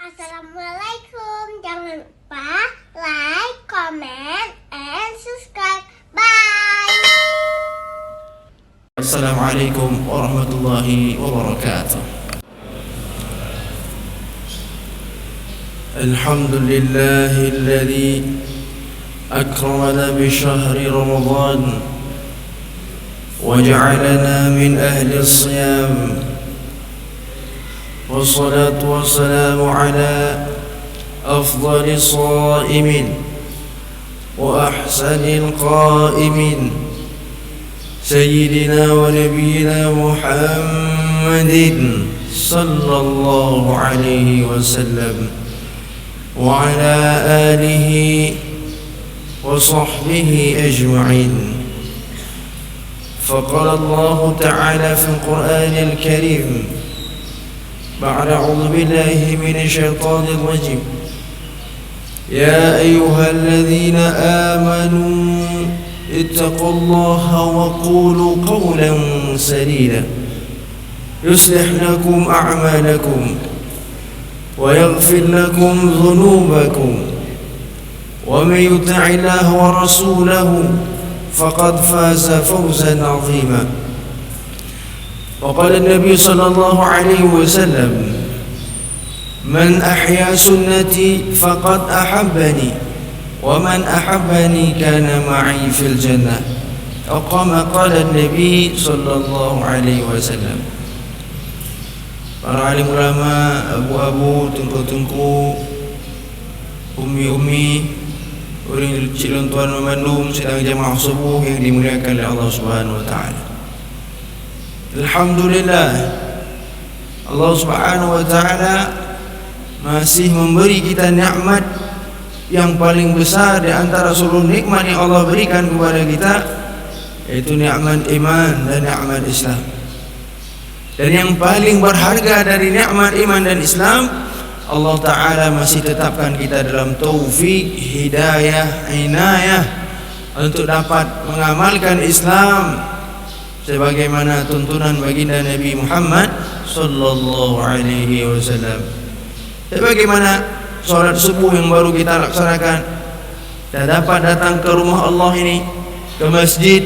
Assalamualaikum. Jangan lupa like, comment, and subscribe. Bye. Assalamualaikum warahmatullahi wabarakatuh. Alhamdulillahilladzi akramana bi syahri Ramadan wa ja'alana min ahli as-siyam. Wassalatu wassalamu ala afdali shaimin wa ahsanil qaimin Sayyidina wa Nabiyyina Muhammadin sallallahu alaihi wasallam wa ala alihi wa sahbihi ajma'in. Faqala Allah Ta'ala fil Qur'anil Karim ba'da a'udzu billahi minasy syaithanir rajim. Ya ayyuhalladzina amanu اتقوا الله وقولوا قولا سديدا يصلح لكم أعمالكم ويغفر لكم ذنوبكم ومن يطع الله ورسوله فقد فاز فوزا عظيما. وقال النبي صلى الله عليه وسلم من أحيا سنتي فقد أحبني ومن أحبني كان معي في الجنة أو كما قال النبي صلى الله عليه وسلم. Para alim ulama, abu-abu, tungku-tungku, ummi-ummi, orang cilon tuan memandung sedang jamaah subuh yang dimuliakan oleh Allah Subhanahu wa taala. Alhamdulillah, Allah Subhanahu wa taala masih memberi kita nikmat yang paling besar di antara seluruh nikmat yang Allah berikan kepada kita, yaitu nikmat iman dan nikmat Islam. Dan yang paling berharga dari nikmat iman dan Islam, Allah Ta'ala masih tetapkan kita dalam taufik, hidayah, inayah untuk dapat mengamalkan Islam sebagaimana tuntunan baginda Nabi Muhammad sallallahu alaihi wasallam. Sebagaimana salat subuh yang baru kita laksanakan, kita dapat datang ke rumah Allah ini, ke masjid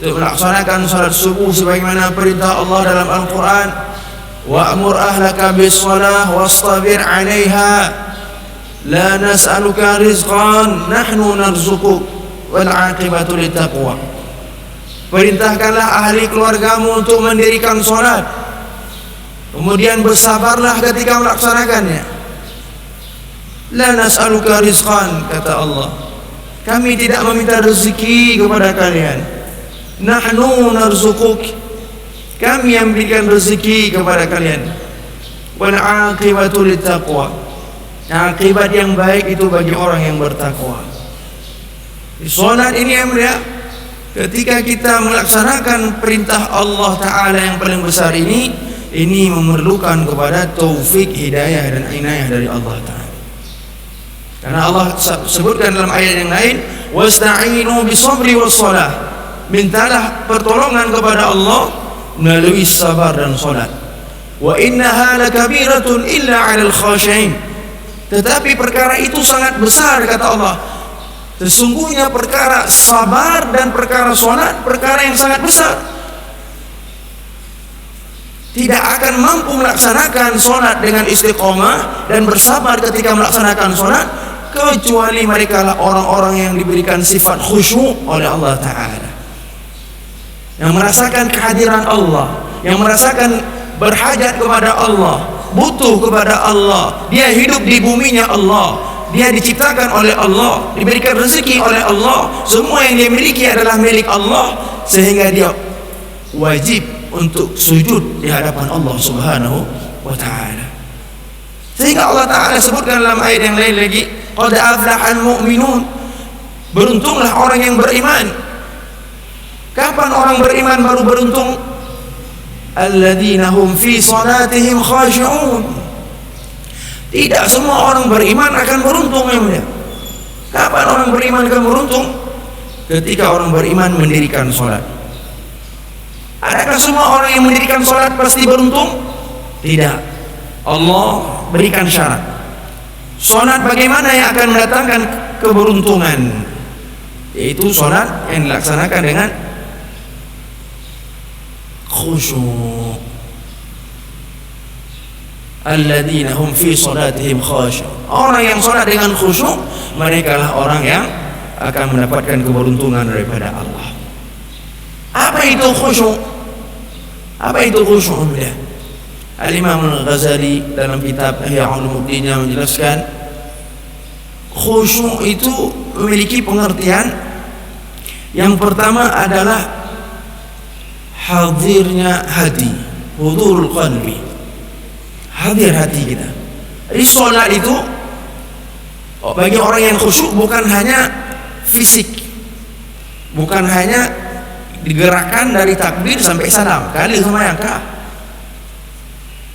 untuk melaksanakan salat subuh sebagaimana perintah Allah dalam Al-Quran, wa'mur ahlaka bis-shalah wastabir 'alaiha la nas'aluka rizqan nahnu narzuquk wal 'aqibatu littaqwa. Perintahkanlah ahli keluargamu untuk mendirikan salat, kemudian bersabarlah ketika melaksanakannya. La nas'aluka rizqan, kata Allah, kami tidak meminta rezeki kepada kalian. Nahnu narzuquk, kami yang berikan rezeki kepada kalian. Wal 'aqibatu littaqwa, akibat yang baik itu bagi orang yang bertakwa. Di salat ini ya mulia, ketika kita melaksanakan perintah Allah Ta'ala yang paling besar ini memerlukan kepada taufik, hidayah dan inayah dari Allah Ta'ala. Karena Allah sebutkan dalam ayat yang lain, wasta'inu bisabri wassalah, mintalah pertolongan kepada Allah melalui sabar dan salat. Wa innaha lakabiratun illa 'alal khashi'in, tetapi perkara itu sangat besar, kata Allah. Sesungguhnya perkara sabar dan perkara salat perkara yang sangat besar. Tidak akan mampu melaksanakan salat dengan istiqomah dan bersabar ketika melaksanakan salat kecuali mereka lah orang-orang yang diberikan sifat khusyuk oleh Allah Ta'ala, yang merasakan kehadiran Allah, yang merasakan berhajat kepada Allah, butuh kepada Allah, dia hidup di buminya Allah, dia diciptakan oleh Allah, diberikan rezeki oleh Allah, semua yang dia miliki adalah milik Allah, sehingga dia wajib untuk sujud di hadapan Allah Subhanahu wa Ta'ala. Sehingga Allah Ta'ala sebutkan dalam ayat yang lain lagi, qad aflahal mu'minun, beruntunglah orang yang beriman. Kapan orang beriman baru beruntung? Alladzina hum fi salatihim khashi'un. Tidak semua orang beriman akan beruntung ya mulia. Kapan orang beriman akan beruntung? Ketika orang beriman mendirikan salat. Adakah semua orang yang mendirikan salat pasti beruntung? Tidak. Allah berikan syarat. Solat bagaimana yang akan mendatangkan keberuntungan? Yaitu solat yang dilaksanakan dengan khusyuk. Alladzina hum fi salatihim khashi'un. Orang yang solat dengan khusyuk, mereka lah orang yang akan mendapatkan keberuntungan daripada Allah. Apa itu khusyuk? Apa itu khusyuk? Al-Imam Al-Ghazali dalam kitab Ihya Ulumuddin menjelaskan khusyuk itu memiliki pengertian. Yang pertama adalah hadirnya hati, hudurul qalbi, hadir hati kita. Jadi sholat itu bagi orang yang khusyuk bukan hanya fisik, bukan hanya digerakkan dari takbir sampai salam, kali sembahyang kah?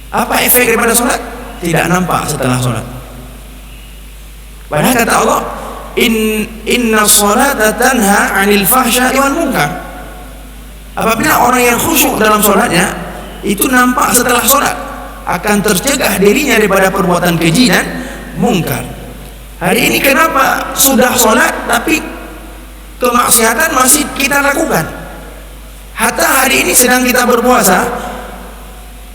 Apa efek daripada sholat? Tidak nampak setelah sholat. Padahal kata Allah, inna sholata tanha 'anil fahsya'i wal munkar. Apabila orang yang khusyuk dalam sholatnya, itu nampak setelah sholat, akan tercegah dirinya daripada perbuatan keji dan mungkar. Hari ini kenapa sudah sholat tapi kemaksiatan masih kita lakukan? Hatta hari ini sedang kita berpuasa,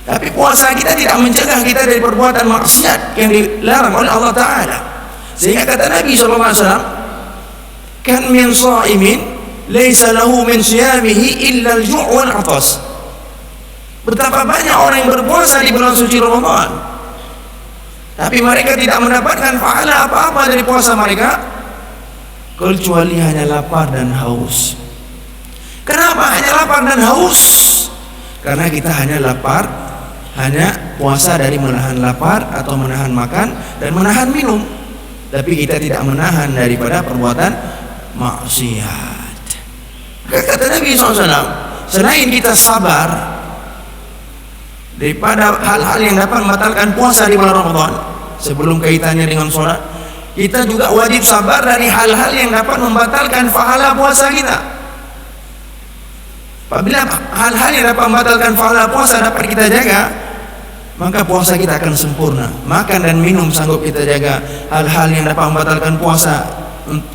tapi puasa kita tidak mencegah kita dari perbuatan maksiat yang dilarang oleh Allah Ta'ala. Sehingga kata Nabi SAW, kan min sha'imin laysa lahu min siyamihi illa al-ju' wal 'atas. Betapa banyak orang yang berpuasa di bulan suci Ramadan, tapi mereka tidak mendapatkan pahala apa-apa dari puasa mereka kecuali hanya lapar dan haus. Kenapa hanya lapar dan haus? Karena kita hanya lapar, hanya puasa dari menahan lapar atau menahan makan dan menahan minum, tapi kita tidak menahan daripada perbuatan maksiat. Kata Nabi SAW, selain kita sabar daripada hal-hal yang dapat membatalkan puasa di bulan Ramadan, sebelum kaitannya dengan sholat, kita juga wajib sabar dari hal-hal yang dapat membatalkan pahala puasa kita. Apabila hal-hal yang dapat membatalkan pahala puasa dapat kita jaga, maka puasa kita akan sempurna. Makan dan minum sanggup kita jaga. Hal-hal yang dapat membatalkan puasa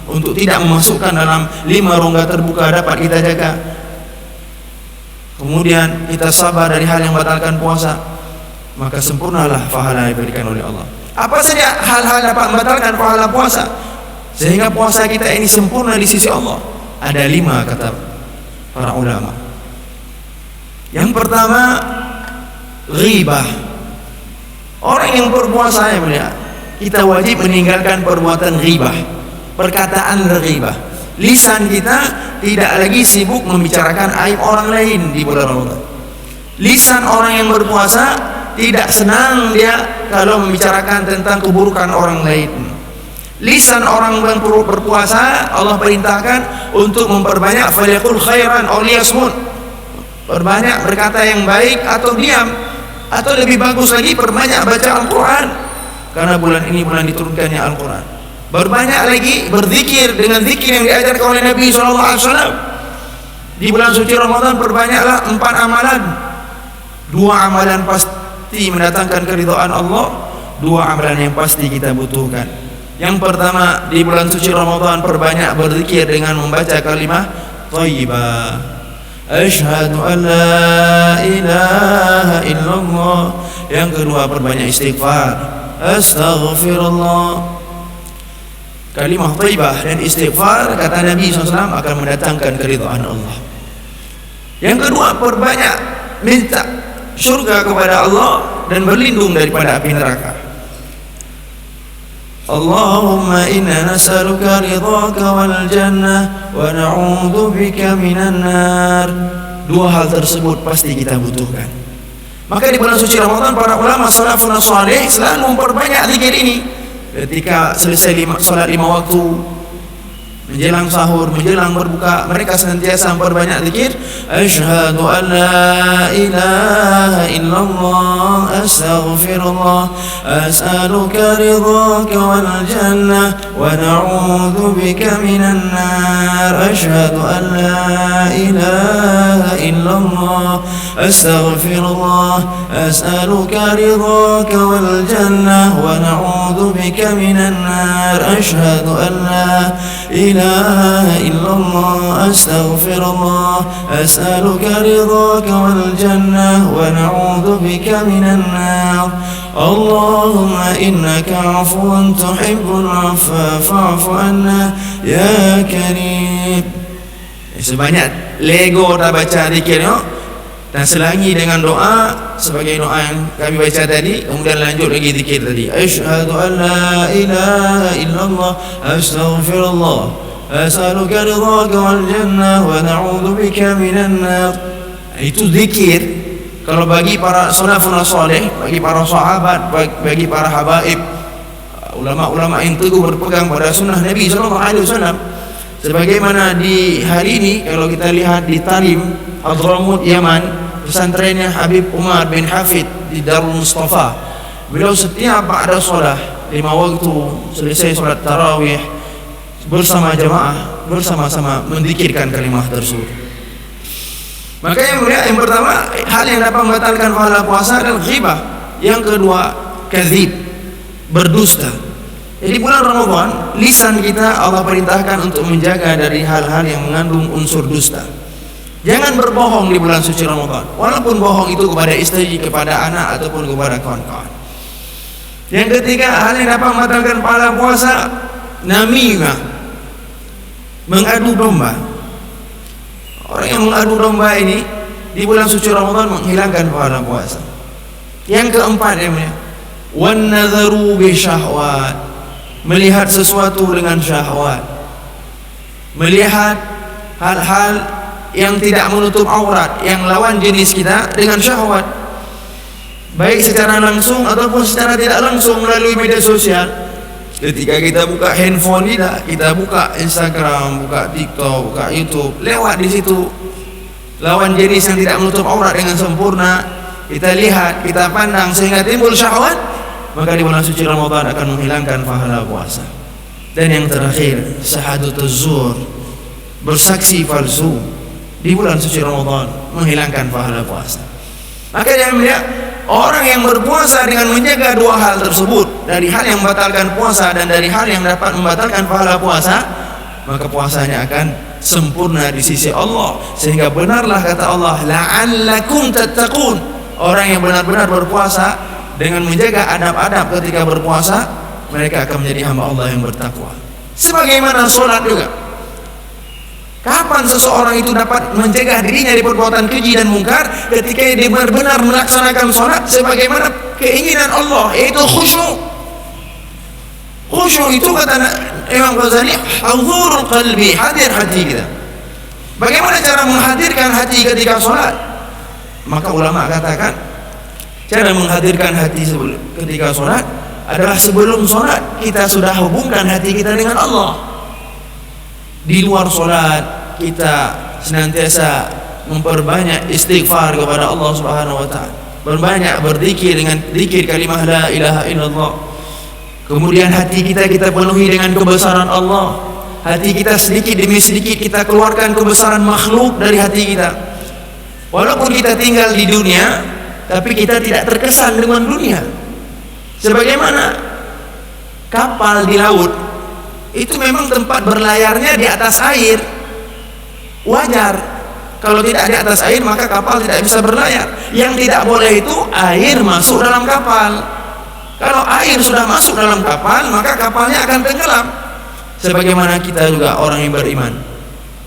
untuk tidak memasukkan dalam 5 rongga terbuka dapat kita jaga. Kemudian kita sabar dari hal yang membatalkan puasa, maka sempurnalah pahala yang diberikan oleh Allah. Apa saja hal-hal dapat membatalkan pahala puasa sehingga puasa kita ini sempurna di sisi Allah? Ada 5 kata para ulama. Yang pertama, ghibah. Orang yang berpuasa, ya mulia, kita wajib meninggalkan perbuatan ghibah, perkataan ghibah. Lisan kita tidak lagi sibuk membicarakan aib orang lain di bulan Ramadan. Lisan orang yang berpuasa tidak senang dia kalau membicarakan tentang keburukan orang lain. Lisan orang yang berpuasa Allah perintahkan untuk memperbanyak falyaqul khairan aw liyasmut, perbanyak berkata yang baik atau diam, atau lebih bagus lagi perbanyak baca Al-Quran, karena bulan ini bulan diturunkannya Al-Quran. Berbanyak lagi berzikir dengan zikir yang diajarkan oleh Nabi SAW. Di bulan suci Ramadan perbanyaklah 4 amalan. 2 amalan pasti mendatangkan keridhaan Allah, 2 amalan yang pasti kita butuhkan. Yang pertama, di bulan suci Ramadan perbanyak berzikir dengan membaca kalimah thayyibah. Asyhadu an la ilaha illallah. Yang kedua, perbanyak istighfar. Astaghfirullah. Kalimah thayyibah dan istighfar, kata Nabi SAW, akan mendatangkan keridhaan Allah. Yang kedua, perbanyak minta syurga kepada Allah dan berlindung daripada api neraka. Allahumma inna nas'aluka ridhaka wal jannah wa na'udzu bika minan nar. 2 hal tersebut pasti kita butuhkan. Maka di bulan suci Ramadan para ulama salafun salih selalu memperbanyak zikir ini. Ketika selesai salat 5 waktu, menjelang sahur, menjelang berbuka, mereka senantiasa memperbanyak zikir. Asyhadu an la ilaha illallah, astaghfirullah, as'aluka ridhaka wal jannah wa na'udzu bika minan nar. Asyhadu an la ilaha illallah, astaghfirullah, as'aluka ridhaka wal jannah wa na'udzu bika minan nar. Asyhadu an la ilaha illallah, astaghfirullah, as'aluka ridhaka wal jannah wa na'udzu bika minan nar. Allahumma innaka 'afuwun tuhibbul 'afwa fa'fu anna ya karim. Sebanyak lego dah baca zikir dan selangi dengan doa sebagai doa yang kami baca tadi, kemudian lanjut lagi zikir tadi. Asyhadu an la ilaha illallah, astaghfirullah, as'aluka ridhaka wal jannah wa na'udzu bika minan nar. Itu zikir kalau bagi para salafun salih, bagi para sahabat, bagi para habaib, ulama-ulama yang teguh berpegang pada sunnah Nabi sallallahu alaihi wasallam. Sebagaimana di hari ini kalau kita lihat di Tarim, Hadramut, Yaman, pesantrennya Habib Umar bin Hafid di Darul Mustafa. Beliau setiap ba'da solah 5 waktu selesai solat tarawih bersama jamaah, bersama-sama menzikirkan kalimah tersebut. Maka yang pertama, hal yang dapat membatalkan pahala puasa adalah ghibah. Yang kedua, kadzib, berdusta. Jadi bulan Ramadan, lisan kita Allah perintahkan untuk menjaga dari hal-hal yang mengandung unsur dusta. Jangan berbohong di bulan suci Ramadan, walaupun bohong itu kepada istri, kepada anak, ataupun kepada kawan-kawan. Yang ketiga, hal yang dapat membatalkan pahala puasa, namimah, mengadu domba. Orang yang mengadu domba ini di bulan suci Ramadan menghilangkan pahala puasa. Yang keempat, wan nadharu bi syahwat, melihat sesuatu dengan syahwat, melihat hal-hal yang tidak menutup aurat, yang lawan jenis kita dengan syahwat, baik secara langsung ataupun secara tidak langsung melalui media sosial. Ketika kita buka handphone kita buka Instagram, buka TikTok, buka YouTube, lewat di situ lawan jenis yang tidak menutup aurat dengan sempurna, kita lihat, kita pandang sehingga timbul syahwat, maka di bulan suci Ramadan akan menghilangkan pahala puasa. Dan yang terakhir, syahadatuz zur, bersaksi palsu di bulan suci Ramadan menghilangkan pahala puasa. Maka jangan melihat orang yang berpuasa dengan menjaga dua hal tersebut, dari hal yang membatalkan puasa dan dari hal yang dapat membatalkan pahala puasa, maka puasanya akan sempurna di sisi Allah. Sehingga benarlah kata Allah, la'allakum tattaqun. Orang yang benar-benar berpuasa dengan menjaga adab-adab ketika berpuasa, mereka akan menjadi hamba Allah yang bertakwa. Sebagaimana sholat juga. Kapan seseorang itu dapat menjaga dirinya dari perbuatan keji dan mungkar? Ketika dia benar-benar melaksanakan sholat sebagaimana keinginan Allah, yaitu khusyuk. Khusyuk itu kata Imam Ghazali, huzurul qalbi, hadir hati kita. Bagaimana cara menghadirkan hati ketika sholat? Maka ulama katakan, cara menghadirkan hati ketika sholat adalah sebelum sholat kita sudah hubungkan hati kita dengan Allah. Di luar sholat kita senantiasa memperbanyak istighfar kepada Allah Subhanahu wa ta'ala, berbanyak berzikir dengan zikir kalimah la ilaha illallah. Kemudian hati kita penuhi dengan kebesaran Allah. Hati kita sedikit demi sedikit kita keluarkan kebesaran makhluk dari hati kita. Walaupun kita tinggal di dunia, tapi kita tidak terkesan dengan dunia. Sebagaimana kapal di laut, itu memang tempat berlayarnya di atas air. Wajar. Kalau tidak di atas air maka kapal tidak bisa berlayar. Yang tidak boleh itu air masuk dalam kapal. Kalau air sudah masuk dalam kapal, maka kapalnya akan tenggelam. Sebagaimana kita juga orang yang beriman,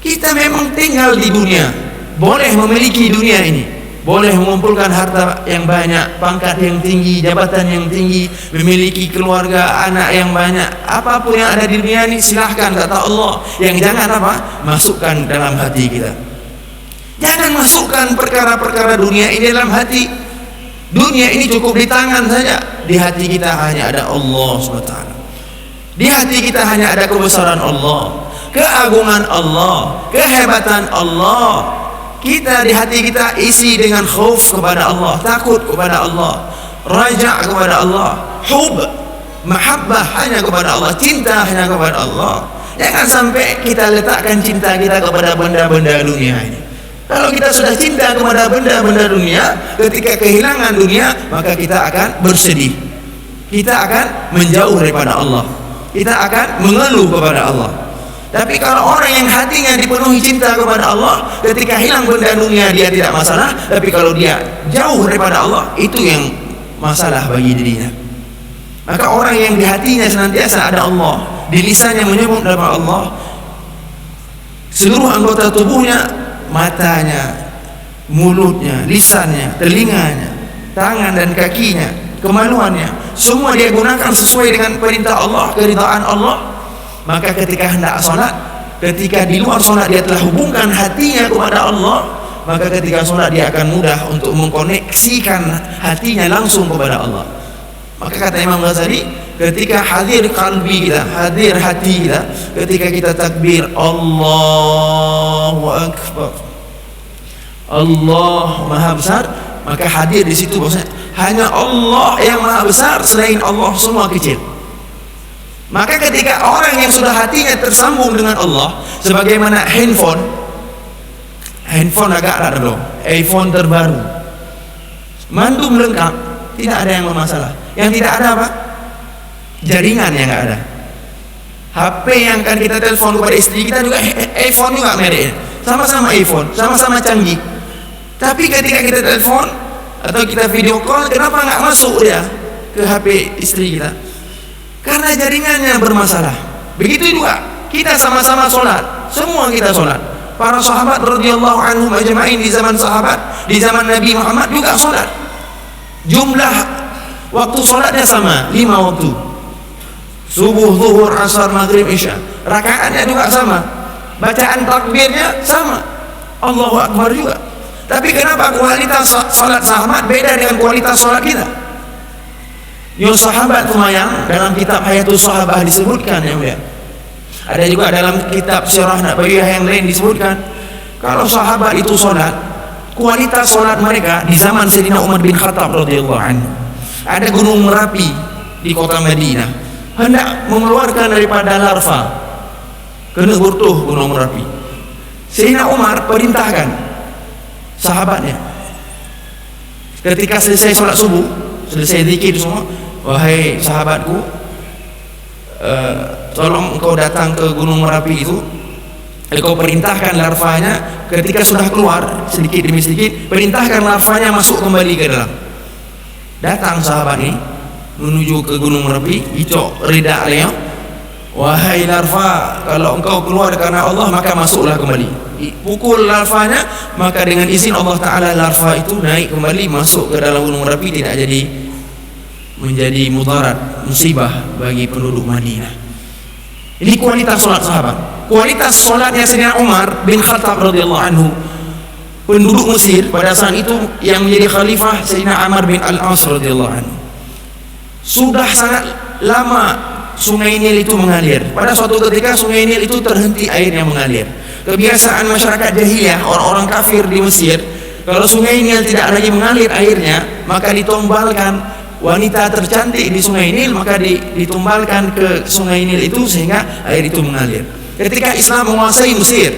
kita memang tinggal di dunia, boleh memiliki dunia ini, boleh mengumpulkan harta yang banyak, pangkat yang tinggi, jabatan yang tinggi, memiliki keluarga, anak yang banyak, apapun yang ada di dunia ini silahkan, kata Allah. Yang jangan apa? Masukkan dalam hati kita. Jangan masukkan perkara-perkara dunia ini dalam hati. Dunia ini cukup di tangan saja. Di hati kita hanya ada Allah SWT. Di hati kita hanya ada kebesaran Allah. keagungan Allah, kehebatan Allah. Kita di hati kita isi dengan khauf kepada Allah, takut kepada Allah, raja kepada Allah, hub, mahabbah hanya kepada Allah, cinta hanya kepada Allah. Jangan sampai kita letakkan cinta kita kepada benda-benda dunia ini. Kalau kita sudah cinta kepada benda-benda dunia, ketika kehilangan dunia, maka kita akan bersedih. Kita akan menjauh daripada Allah. Kita akan mengeluh kepada Allah. Tapi kalau orang yang hatinya dipenuhi cinta kepada Allah, ketika hilang benda dunia dia tidak masalah. Tapi kalau dia jauh daripada Allah, itu yang masalah bagi dirinya. Maka orang yang di hatinya senantiasa ada Allah, di lisannya menyebut nama Allah, seluruh anggota tubuhnya, matanya, mulutnya, lisannya, telinganya, tangan dan kakinya, kemaluannya, semua dia gunakan sesuai dengan perintah Allah, keridhaan Allah. Maka ketika hendak solat, ketika di luar solat dia telah hubungkan hatinya kepada Allah, maka ketika solat dia akan mudah untuk mengkoneksikan hatinya langsung kepada Allah. Maka kata Imam Ghazali, ketika hadir kalbi kita, hadir hati kita, ketika kita takbir Allahu Akbar, Allah Maha Besar, maka hadir di situ bahwasanya hanya Allah yang Maha Besar, selain Allah semua kecil. Maka ketika orang yang sudah hatinya tersambung dengan Allah, sebagaimana handphone agak ada belum, iPhone terbaru, mandum lengkap, tidak ada yang bermasalah. Yang tidak ada apa? Jaringan yang nggak ada. HP yang akan kita telepon kepada istri kita juga iPhone juga mereknya, sama-sama iPhone, sama-sama canggih. Tapi ketika kita telepon atau kita video call, kenapa nggak masuk dia ke HP istri kita? Karena jaringannya bermasalah. Begitu juga kita sama-sama sholat, semua kita sholat. Para sahabat radhiyallahu anhum ajma'in di zaman sahabat, di zaman Nabi Muhammad juga sholat. Jumlah waktu sholatnya sama, 5 waktu. Subuh, zuhur, asar, maghrib, isya. Rakaatnya juga sama. Bacaan takbirnya sama. Allahu Akbar juga. Tapi kenapa kualitas sholat sahabat beda dengan kualitas sholat kita? Yang sahabat lumayan, dalam kitab Hayatul Sahabah disebutkan ya mulia. Ada juga dalam kitab Sirah Nabawiyah yang lain disebutkan, kalau sahabat itu sholat, kualitas sholat mereka di zaman Sayyidina Umar bin Khattab radhiyallahu anhu. Ada gunung Merapi di kota Madinah, hendak mengeluarkan daripada larva, kena burtuh gunung Merapi. Sayyidina Umar perintahkan sahabatnya, ketika selesai sholat subuh, selesai zikir semua, wahai sahabatku, tolong engkau datang ke gunung Merapi itu, engkau perintahkan larvanya, ketika sudah keluar sedikit demi sedikit, perintahkan larvanya masuk kembali ke dalam. Datang sahabat ini menuju ke gunung Merapi, icok rida alaihi, wahai larva, kalau engkau keluar karena Allah maka masuklah kembali. Pukul larvanya, maka dengan izin Allah Ta'ala larva itu naik kembali masuk ke dalam gunung Merapi, tidak jadi menjadi mudarat, musibah bagi penduduk Madinah. Ini kualitas solat sahabat. Kualitas solatnya Sayyidina Umar bin Khattab radhiyallahu anhu, penduduk Mesir pada saat itu yang menjadi khalifah Sayyidina Amr bin Al-As radhiyallahu anhu. Sudah sangat lama sungai Nil itu mengalir. Pada suatu ketika sungai Nil itu terhenti airnya mengalir. Kebiasaan masyarakat jahiliyah, orang-orang kafir di Mesir, kalau sungai Nil tidak lagi mengalir airnya, maka ditumbalkan wanita tercantik di sungai Nil, maka ditumbalkan ke sungai Nil itu sehingga air itu mengalir. Ketika Islam menguasai Mesir,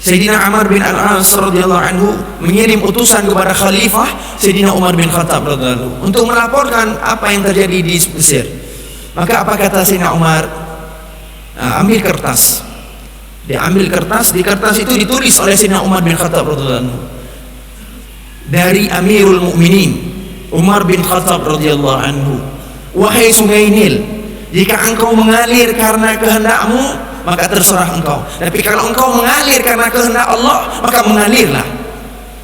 Sayyidina Amr bin Al-As radhiyallahu anhu mengirim utusan kepada Khalifah Sayyidina Umar bin Khattab radhiyallahu anhu untuk melaporkan apa yang terjadi di Mesir. Maka apa kata Sayyidina Umar? Ambil kertas. Dia ambil kertas, di kertas itu ditulis oleh Sayyidina Umar bin Khattab radhiyallahu anhu, dari Amirul Mukminin Umar bin Khattab radhiyallahu anhu, wahai sungai Nil, jika engkau mengalir karena kehendakmu, maka terserah engkau. Tapi kalau engkau mengalir karena kehendak Allah, maka mengalirlah.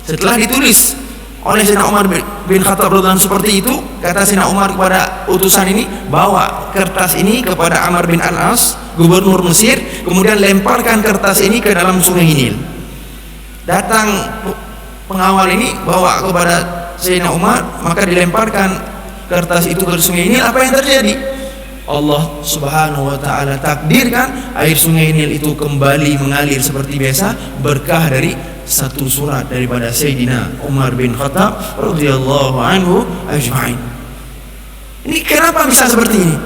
Setelah ditulis oleh Sayyidina Umar bin Khattab radhiyallahu anhu seperti itu, kata Sayyidina Umar kepada utusan ini, bawa kertas ini kepada Amr bin Al-As, gubernur Mesir, kemudian lemparkan kertas ini ke dalam sungai Nil. Datang pengawal ini bawa kepada Sayyidina Umar, maka dilemparkan kertas itu ke sungai Nil. Apa yang terjadi? Allah Subhanahu wa taala takdirkan air sungai Nil itu kembali mengalir seperti biasa berkah dari satu surat daripada Sayyidina Umar bin Khattab radhiyallahu anhu ajma'in. Ini kenapa bisa seperti ini?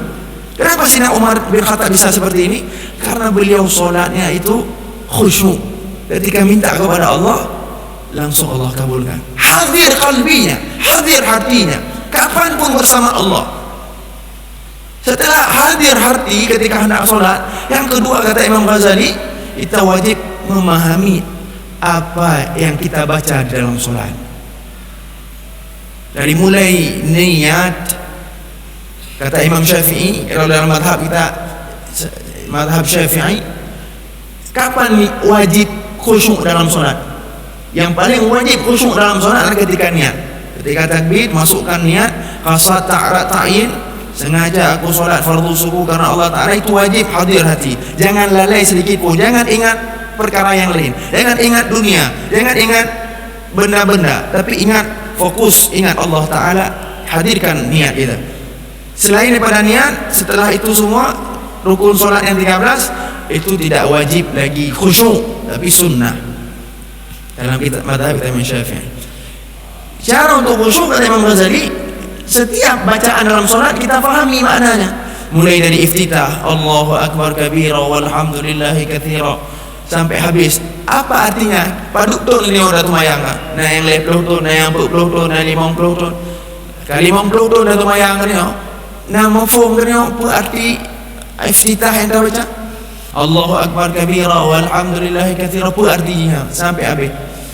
Kenapa Sayyidina Umar bin Khattab bisa seperti ini? Karena beliau solatnya itu khusyuk. Ketika minta kepada Allah, langsung Allah kabulkan. Hadir qalbinya, hadir hatinya, kapanpun bersama Allah. Setelah hadir hati ketika hendak solat, yang kedua kata Imam Ghazali, kita wajib memahami apa yang kita baca di dalam solat. Dari mulai niat, kata Imam Syafi'i, kalau dalam madhab kita, madhab Syafi'i, kapan wajib khusyuk dalam solat? Yang paling wajib khusyuk dalam solat adalah ketika niat. Ketika takbir, masukkan niat, qasad ta'yin, sengaja aku solat fardu subuh karena Allah Ta'ala, itu wajib hadir hati. Jangan lalai sedikit pun, jangan ingat perkara yang lain, jangan ingat dunia, jangan ingat benda-benda, tapi ingat, fokus, ingat Allah Ta'ala, hadirkan niat kita. Selain daripada niat, setelah itu semua rukun solat yang 13 itu tidak wajib lagi khusyuk, tapi sunnah dalam kitab madhab Imam Syafi'i. Cara untuk khusyuk kata Imam Ghazali, setiap bacaan dalam solat kita fahami maknanya, mulai dari iftitah Allahu Akbar kabira walhamdulillahi katsira sampai habis. Apa artinya? Paduk tu ni orang tumayang. Nah yang 50 tu, nah yang 40 tu, nah 50 tu. Kali 50 tu dah tumayang ni. Nah mafhum ni apa arti iftitah yang dah baca? Allahu Akbar kabira walhamdulillahi katsira, apa artinya sampai habis.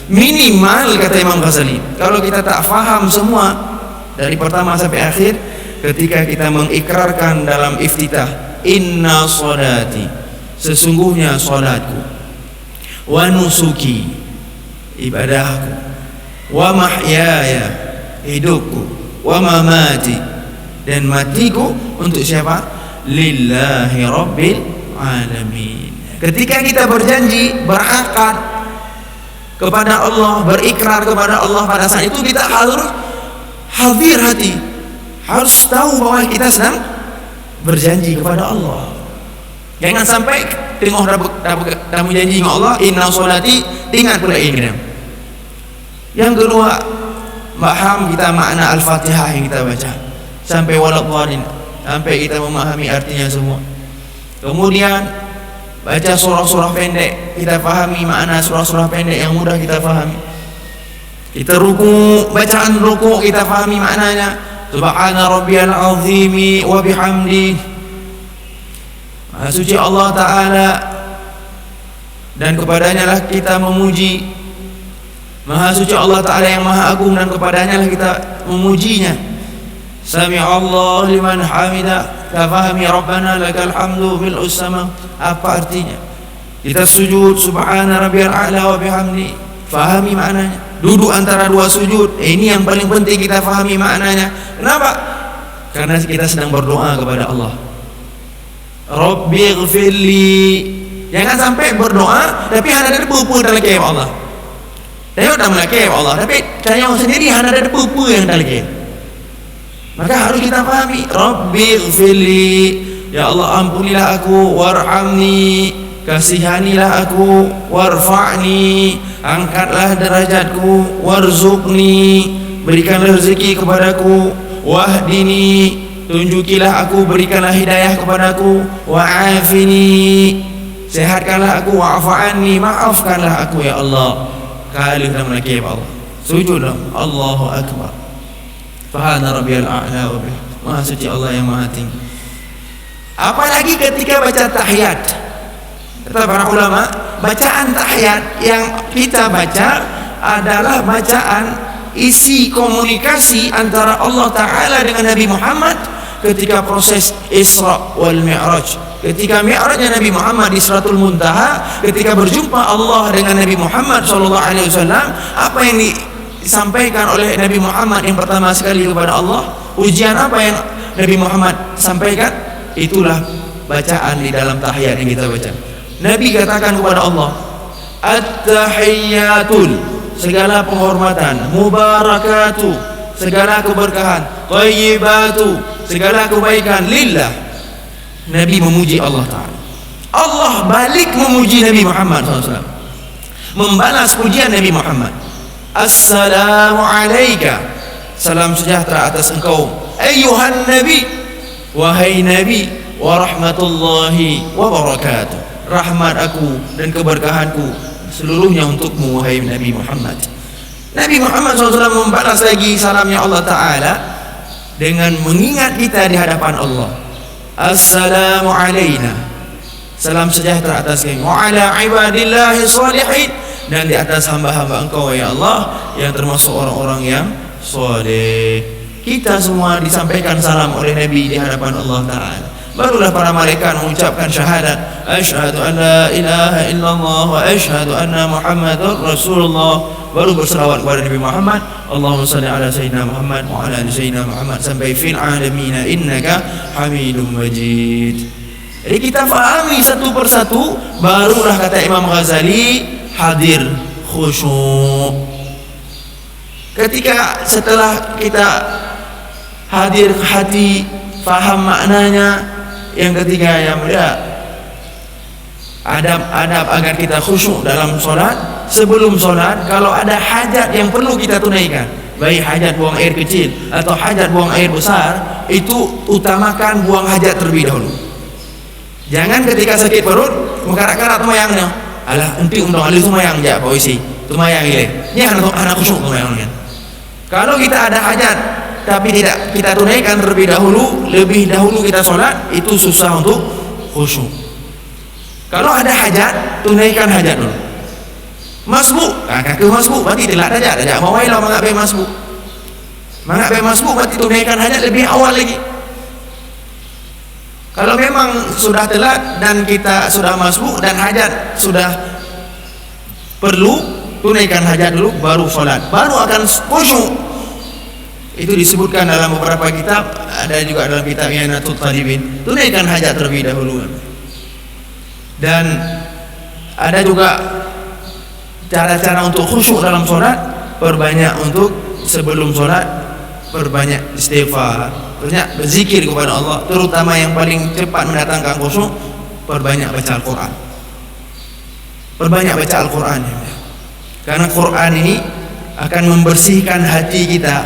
Minimal kata Imam Ghazali, kalau kita tak faham semua dari pertama sampai akhir, ketika kita mengikrarkan dalam iftitah, inna salati, sesungguhnya salatku, wa nusuki, ibadahku, wa mahyaya, hidupku, wa mamati, dan matiku untuk siapa? Lillahi rabbil alamin. Ketika kita berjanji, berakad kepada Allah, berikrar kepada Allah, pada saat itu kita harus hadir hati, harus tahu bahwa kita sedang berjanji kepada Allah. Jangan sampai tengok dah berjanji dengan Allah, inna solati, ingat pula ini. Yang kedua, faham kita makna Al-Fatihah yang kita baca sampai waladhdallin, sampai kita memahami artinya semua. Kemudian baca surah-surah pendek, kita fahami makna surah-surah pendek yang mudah kita fahami. Kita ruku, bacaan ruku kita fahami maknanya, subhana rabbiyal azimi wa bihamdi, maha suci Allah Ta'ala dan kepadanya lah kita memuji. Maha suci Allah Ta'ala yang maha agung dan kepadanya lah kita memujinya. Sami'allahu liman hamida, kita fahami rabbana lakal hamdu mil'us sama, apa artinya? Kita sujud subhana rabbiyal a'la wa bihamdi, fahami maknanya. Duduk antara dua sujud, ini yang paling penting kita fahami maknanya. Kenapa? Karena kita sedang berdoa kepada Allah. Rabbighfirli, jangan sampai berdoa tapi hanya ada debu dalam kehab Allah. Tengok dah mulai kehab Allah, tapi saya sendiri hanya ada debu yang dalam kehab. Maka harus kita fahami, Rabbighfirli, ya Allah ampunilah aku, warhamni, kasihanilah aku, warfa'ni, angkatlah derajatku, warzuqni, berikanlah rezeki kepadaku, wahdini, tunjukilah aku, berikanlah hidayah kepadaku, wa'afini, sehatkanlah aku, wa'afa'anni, maafkanlah aku ya Allah. Kali kita melaki ya Allah, sujudlah, Allahu Akbar, subhana rabbiyal a'la wa bihamdihi, maha suci Allah yang maha tinggi. Apalagi ketika baca tahiyat, kata para ulama, bacaan tahiyat yang kita baca adalah bacaan isi komunikasi antara Allah Ta'ala dengan Nabi Muhammad ketika proses Isra wal Mi'raj. Ketika Mi'rajnya Nabi Muhammad di Sidratul Muntaha, ketika berjumpa Allah dengan Nabi Muhammad SAW, apa yang disampaikan oleh Nabi Muhammad yang pertama sekali kepada Allah, ujian apa yang Nabi Muhammad sampaikan, itulah bacaan di dalam tahiyat yang kita baca. Nabi katakan kepada Allah, at-tahiyyatul, segala penghormatan, mubarakatu, segala keberkahan, thayyibatu, segala kebaikan, lillah, Nabi memuji Allah Ta'ala. Allah balik memuji Nabi Muhammad SAW, membalas pujian Nabi Muhammad. Assalamu alayka, salam sejahtera atas engkau ayyuhan Nabi, wahai Nabi, wa rahmatullahi wa barakatuh, rahmat aku dan keberkahanku seluruhnya untukmu wahai Nabi Muhammad. Nabi Muhammad SAW membalas lagi salamnya Allah Ta'ala dengan mengingat kita di hadapan Allah. Assalamu alayna, salam sejahtera atas kami, wa ala ibadillahi salihin, dan di atas hamba-hamba engkau ya Allah yang termasuk orang-orang yang soleh. Kita semua disampaikan salam oleh Nabi di hadapan Allah Ta'ala. Barulah para malaikat mengucapkan syahadat, asyhadu an la ilaha illallah wa asyhadu anna Muhammadar Rasulullah. Baru berselawat kepada Nabi Muhammad, Allahumma salli ala sayyidina Muhammad wa ala ali sayyidina Muhammad, sampai fil alamin innaka Hamidum Majid. Jadi kita fahami satu persatu, barulah kata Imam Ghazali hadir khusyuk. Ketika setelah kita hadir hati, faham maknanya, yang ketiga yang mulia, adab-adab agar kita khusyuk dalam solat. Sebelum solat, kalau ada hajat yang perlu kita tunaikan, baik hajat buang air kecil atau hajat buang air besar, itu utamakan buang hajat terlebih dahulu. Jangan ketika sakit perut mengkarak-karak tumayangnya, alah enti untuk alih tumayang jak poisi tumayang ile ni anak khusyuk tumayangnya. Kalau kita ada hajat tapi tidak kita tunaikan terlebih dahulu kita solat, itu susah untuk khusyuk. Kalau ada hajat, tunaikan hajat dulu. Masbuk, kakak masbuk berarti telak dajak mawailah mangak be masbuk. Mangak be masbuk berarti tunaikan hajat lebih awal lagi. Kalau memang sudah telat dan kita sudah masbuk dan hajat sudah perlu, tunaikan hajat dulu baru solat, baru akan khusyuk. Itu disebutkan dalam beberapa kitab, ada juga dalam kitab I'anatul Talibin, tunaikan hajat terlebih dahulu. Dan ada juga cara-cara untuk khusyuk dalam solat, perbanyak untuk sebelum solat, perbanyak istighfar, banyak berzikir kepada Allah, terutama yang paling cepat mendatangkan khusyuk, perbanyak baca Al-Quran. Perbanyak baca Al-Quran, karena Quran ini akan membersihkan hati kita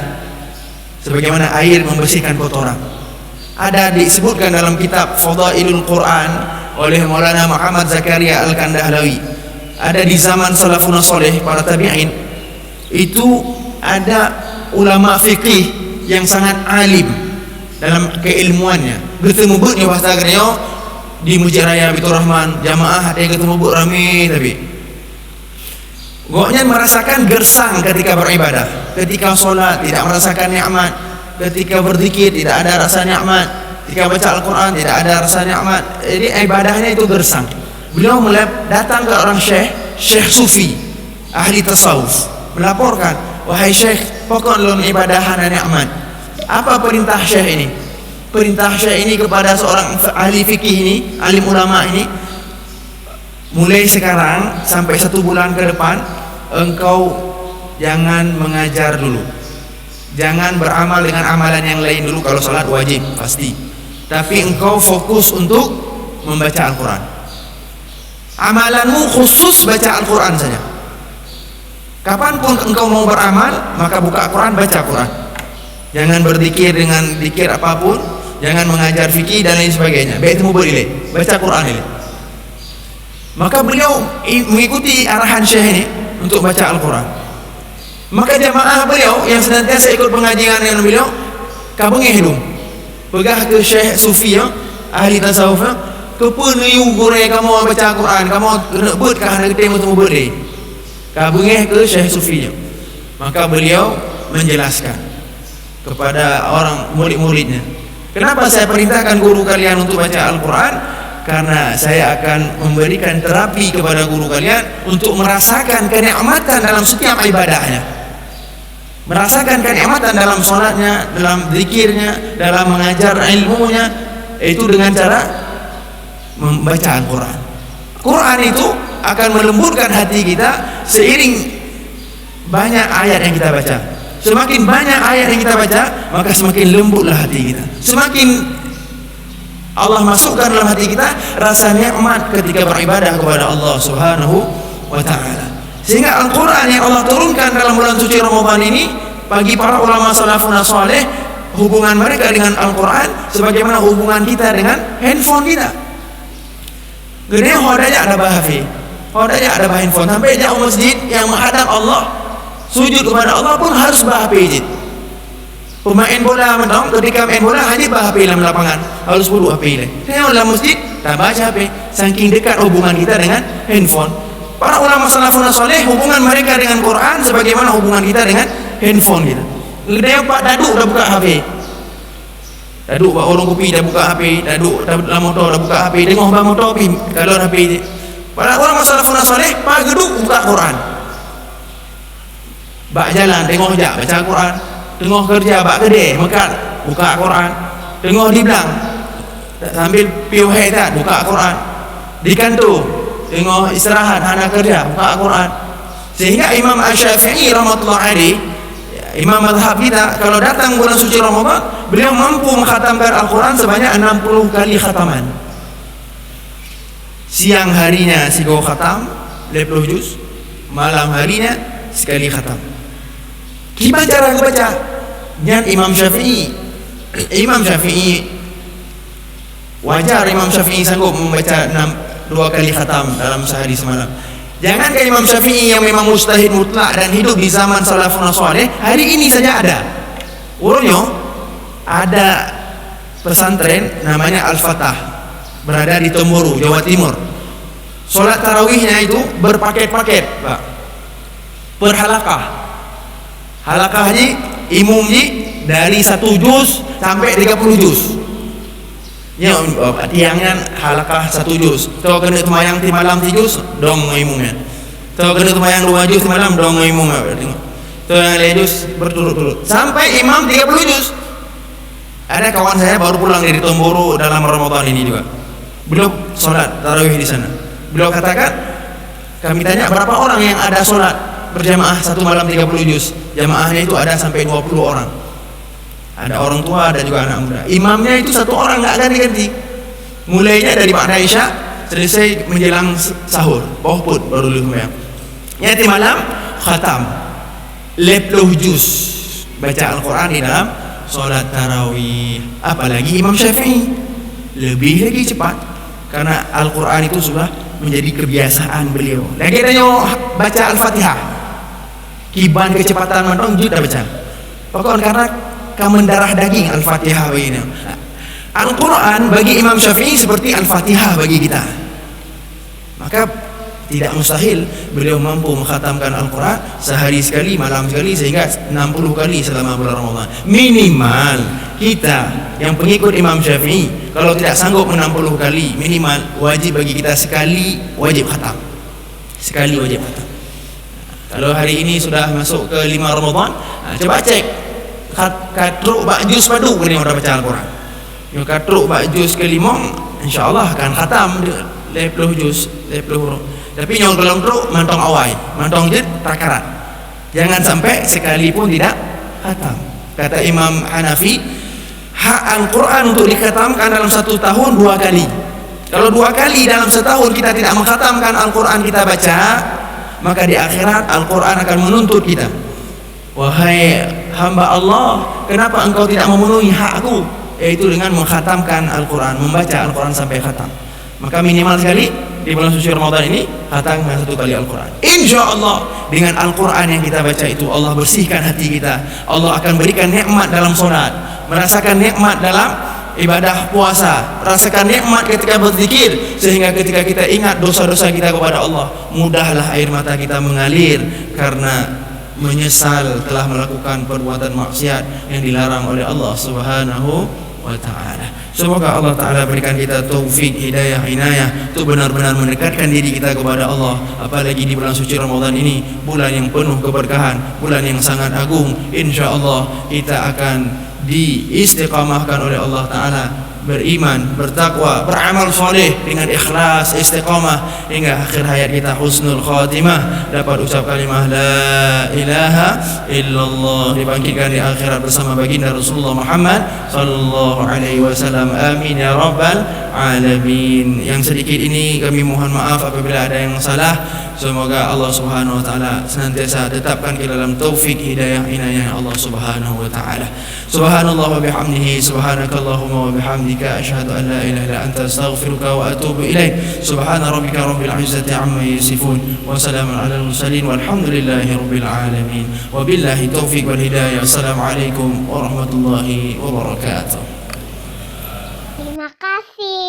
sebagaimana air membersihkan kotoran. Ada disebutkan dalam kitab Fadailul Quran oleh Maulana Muhammad Zakaria Al-Kandahlawi. Ada di zaman salafun saleh, para tabi'in, itu ada ulama fikih yang sangat alim dalam keilmuannya. Bertemu buatnya bahasa agarnya di Masjid Raya Baitur Rahman, jamaah ada yang ketemu buat rame, tapi goknya merasakan gersang ketika beribadah, ketika solat tidak merasakan nikmat, ketika berzikir tidak ada rasa nikmat, ketika baca Al-Quran tidak ada rasa nikmat. Jadi ibadahnya itu gersang. Beliau datang ke orang syekh sufi, ahli tasawuf, melaporkan, wahai syekh, pokok ibadah hana nikmat. Apa perintah syekh ini? Perintah syekh ini kepada seorang ahli fikih ini, alim ulama ini, mulai sekarang sampai 1 bulan ke depan, engkau jangan mengajar dulu, jangan beramal dengan amalan yang lain dulu. Kalau salat wajib pasti, tapi engkau fokus untuk membaca Al-Quran. Amalanmu khusus baca Al-Quran saja. Kapanpun engkau mau beramal, maka buka Al-Quran, baca Al-Quran. Jangan berzikir dengan zikir apapun, jangan mengajar fikih dan lain sebagainya. Baik temu berilai, baca Quran ini. Maka beliau mengikuti arahan syekh ini untuk baca Al-Quran. Maka jamaah beliau yang senantiasa ikut pengajian dengan beliau, kabengeh dulu, pegah ke syekh sufi yang ahli tasawuf, kepun yu gore kamu baca Quran, kamu rebut kah nak temu temu beri. Kabengeh ke syekh sufi. Maka beliau menjelaskan kepada orang murid-muridnya, kenapa saya perintahkan guru kalian untuk baca Al-Quran? Karena saya akan memberikan terapi kepada guru kalian untuk merasakan kenikmatan dalam setiap ibadahnya, merasakan kenikmatan dalam solatnya, dalam zikirnya, dalam mengajar ilmunya, itu dengan cara membaca Al-Quran. Quran itu akan melembutkan hati kita seiring banyak ayat yang kita baca. Semakin banyak ayat yang kita baca, maka semakin lembutlah hati kita. Semakin Allah masukkan dalam hati kita rasa nikmat ketika beribadah kepada Allah Subhanahu wa taala. Sehingga Al-Qur'an yang Allah turunkan dalam bulan suci Ramadan ini bagi para ulama salafun saleh, hubungan mereka dengan Al-Qur'an sebagaimana hubungan kita dengan handphone kita. Gede hodanya ada bahfi, hodanya ada handphone, sampai jauh masjid yang menghadap Allah, sujud kepada Allah pun harus bahfi. Pemain bola mentong ketika main bola hanya bahfi dalam lapangan, harus perlu HP. Saya dalam masjid tak baca HP, saking dekat hubungan kita dengan handphone. Para ulama salafun saleh hubungan mereka dengan Quran sebagaimana hubungan kita dengan handphone kita. Gede pak daduk dah buka HP. Daduk pak orang kopi dah buka HP, daduk dalam motor dah buka HP, dengar bang motor pi kalau HP je. Para ulama salafun saleh pak geduk buka Quran. Bak jalan tengok jak baca Quran. Tengah kerja bak kedai mekat buka Quran. Tengah di belang sambil piu hai tak buka Quran. Di kantor tengah istirahat anak kerja buka Quran. Sehingga Imam Asy-Syafi'i rahmatullahi alaih, imam mazhab kita, kalau datang bulan suci Ramadan, beliau mampu mengkhatamkan Al-Quran sebanyak 60 kali khataman. Siang harinya sigo khatam 20 juz, malam harinya sekali khatam. Gimana cara baca? Dan Imam Syafi'i wajar Imam Syafi'i sanggup membaca 2 kali khatam dalam sehari semalam. Jangan kayak Imam Syafi'i yang memang mustahid mutlak dan hidup di zaman salafun saleh, hari ini saja ada. Urunyo ada pesantren namanya Al-Fatah, berada di Temburu, Jawa Timur. Solat tarawihnya itu berpaket-paket, Pak. Per halakah. Halakahnya imumnya dari 1 juz sampai 30 juz. Ya, tiangnya halakah 1 juz. Tahu kena temayang ti malam 3 juz, dong imumnya. Tahu kena temayang 2 juz malam, dong imumnya. Tahu yang lain juz berturut-turut sampai imam 30 juz. Ada kawan saya baru pulang dari Temburu dalam Ramadan ini juga. Beliau solat tarawih di sana. Beliau katakan, kami tanya berapa orang yang ada solat berjamaah 1 malam 30 juz. Jamaahnya itu ada sampai 20 orang. Ada orang tua, ada juga anak muda. Imamnya itu 1 orang, nggak ganti-ganti. Mulainya dari Ba'da Isya selesai menjelang sahur, pun baru lumayan. Nyati malam khatam 20 juz baca Al-Quran di dalam solat tarawih. Apalagi Imam Syafi'i lebih lagi cepat, karena Al-Quran itu sudah menjadi kebiasaan beliau. Lagi tanya baca Al-Fatihah, kiban kecepatan mandong juga baca. Pokoknya karena kamen darah daging Al-Fatihah begini. Al-Quran bagi Imam Syafi'i seperti Al-Fatihah bagi kita. Maka tidak mustahil beliau mampu mengkhatamkan Al-Quran sehari sekali, malam sekali, sehingga 60 kali selama bulan Ramadan. Minimal kita yang pengikut Imam Syafi'i, kalau tidak sanggup 60 kali, minimal wajib bagi kita sekali wajib khatam. Sekali wajib khatam. Kalau hari ini sudah masuk ke 5 Ramadan, coba cek katruk bak juz padu ni orang baca Al-Quran. Yang katruk bak juz ke 5, insya-Allah akan khatam 20 juz, 20 huruf. Tapi yang kalau truk mantong awai, mantong jid takarat. Jangan sampai sekalipun tidak khatam. Kata Imam Hanafi, hak Al-Quran untuk dikhatamkan dalam 1 tahun 2 kali. Kalau 2 kali dalam setahun kita tidak mengkhatamkan Al-Quran kita baca, maka di akhirat Al-Quran akan menuntut kita. Wahai hamba Allah, kenapa engkau tidak memenuhi hakku, yaitu dengan mengkhatamkan Al-Quran, membaca Al-Quran sampai khatam. Maka minimal sekali di bulan suci Ramadan ini khatamkan 1 kali Al-Quran. Insya Allah dengan Al-Quran yang kita baca itu Allah bersihkan hati kita. Allah akan berikan nikmat dalam solat, merasakan nikmat dalam ibadah puasa, rasakan nikmat ketika berzikir, sehingga ketika kita ingat dosa-dosa kita kepada Allah, mudahlah air mata kita mengalir karena menyesal telah melakukan perbuatan maksiat yang dilarang oleh Allah Subhanahu wa ta'ala. Semoga Allah Ta'ala berikan kita taufik, hidayah, inayah untuk benar-benar mendekatkan diri kita kepada Allah. Apalagi di bulan suci Ramadan ini, bulan yang penuh keberkahan, bulan yang sangat agung. InsyaAllah kita akan diistiqamahkan oleh Allah Ta'ala beriman, bertakwa, beramal soleh dengan ikhlas, istiqamah hingga akhir hayat kita husnul khatimah, dapat ucap kalimah la ilaha illallah, dibangkitkan di akhirat bersama baginda Rasulullah Muhammad sallallahu alaihi wasallam. Amin ya rabbal alamin. Yang sedikit ini kami mohon maaf apabila ada yang salah. Semoga Allah Subhanahu wa taala senantiasa tetapkan kita dalam taufik hidayah inayah Allah Subhanahu wa taala. Subhanallah wa bihamdihi, subhanakallahumma wa bihamdika, asyhadu an la ilaha illa anta, astaghfiruka wa atubu ilaik. Subhana rabbika rabbil izzati amma yasifun, wa salamun alal mursalin, walhamdulillahi rabbil alamin. Wabillahi taufik wal hidayah. Assalamualaikum warahmatullahi wabarakatuh. Terima kasih.